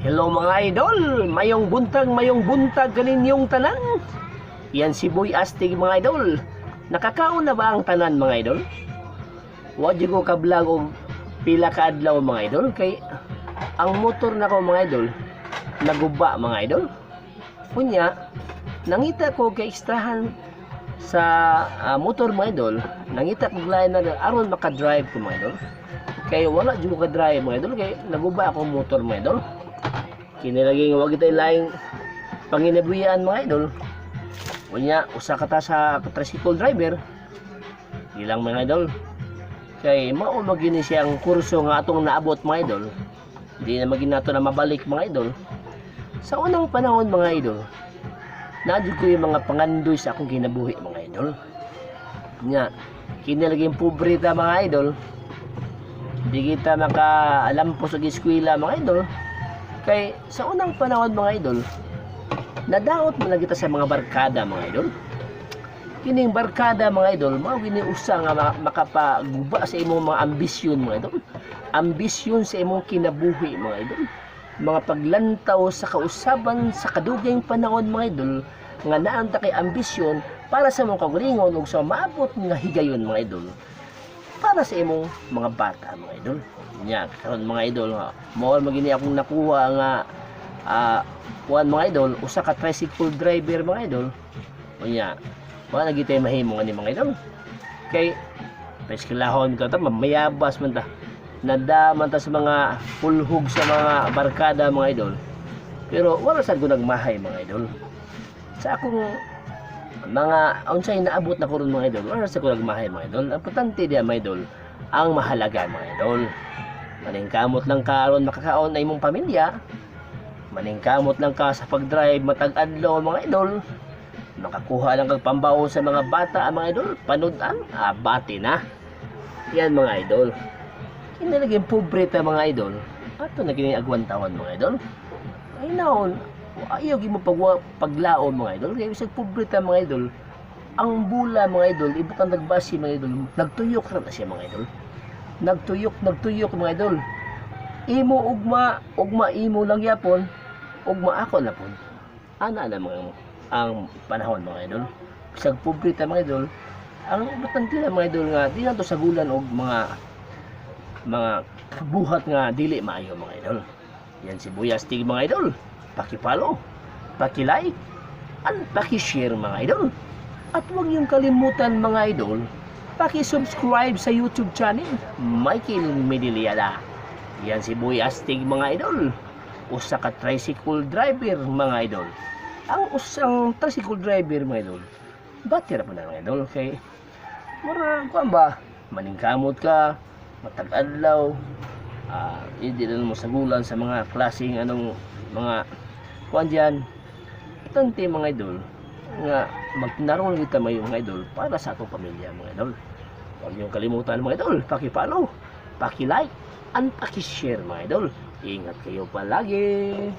Hello mga idol, mayong buntag kaninyong tanan. Yan si Boy Astig mga idol. Nakakaon na ba ang tanan mga idol? Wa jud ko ka-vlog og pila ka adlaw mga idol kay ang motor nako mga idol naguba mga idol. Kunya nangita ko kay ekstrahan sa motor mga idol, nangita ko lain na aron maka-drive ko mga idol. Kay wala jud ko ka-drive mga idol kay naguba ako motor mga idol. Kinilaging wag itay laing panginabuyan mga idol. Unya usa ka ta sa tricycle driver. Ilang mga idol. Kay mao magini siyang kurso nga atong naabot mga idol. Di na magin nato na mabalik mga idol. Sa unang panahon mga idol, nadyo ko yung mga pangandoy sa akong kinabuhi mga idol. Nya kinilaging pobreta mga idol. Di kita makaalampo sa eskwela mga idol. Kay sa unang panahon mga idol, nadaot mo na kita sa mga barkada mga idol. Kining barkada mga idol, mao gini usa nga makapaguba sa imong mga ambisyon mga idol. Ambisyon sa imong kinabuhi mga idol. Mga paglantaw sa kausaban sa kadugayng panahon mga idol, nga naanta kay ambisyon para sa imong kaugalingon ug sa maabot nga higayon mga idol. Para sa imong mga bata mga idol. Nya karon mga idol nga mao magini akong nakuha nga kuan mga idol, usa ka tricycle driver mga idol. Unya mao nagitay mahimo ani mga idol. Kay peskilahon ka ta mamayabas man ta. Nadaman ta sa mga pulhog sa mga barkada mga idol. Pero wala sad ko nagmahay mga idol. Sa akong mga unsay naabot na ko ron mga idol, wala sa ko nagmahay mga idol. Ang importante diya mga idol, ang mahalaga mga idol. Maningkamot lang ka aron makakaon na imong pamilya. Maningkamot lang ka sa pag-drive matag adlaw mga idol. Makakuha lang kag pambaon sa mga bata mga idol. Panudan, bati na. Yan mga idol. Kinalaging pobreta mga idol. Ato na kini agwantawan mga idol. Ay naon, ayaw gyud mo paglaom mga idol. Kay bisag pobreta mga idol. Ang bula mga idol, ibutang nagbasi mga idol. Nagtuyok ra na siya mga idol. Nagtuyok mga idol. Imo ugma imo lang yapon, ugma ako na pon. Ana na mga ang panahon mga idol. Bisag pobreta mga idol, ang importante lang mga idol nga di na to sagulan og mga buhat nga dili maayo mga idol. Yan si Boy Astig mga idol. Paki-follow, paki-like, and paki-share mga idol. At huwag niyong kalimutan mga idol, paki-subscribe sa YouTube channel Michael Mediliada. Yan si Boy Astig mga idol. Usa ka tricycle driver mga idol. Ang usang tricycle driver mga idol, bati ra pa na mga idol. Kay mura kuan ba, maningkamot ka matag adlaw, hindi na mo sagulan sa mga klaseng anong mga kuan diyan. Tante mga idol nga magtinarong kita may mga idol para sa atong pamilya mga idol. Huwag niyong kalimutan mga idol, paki-follow, paki-like, and paki-share mga idol. Ingat kayo palagi.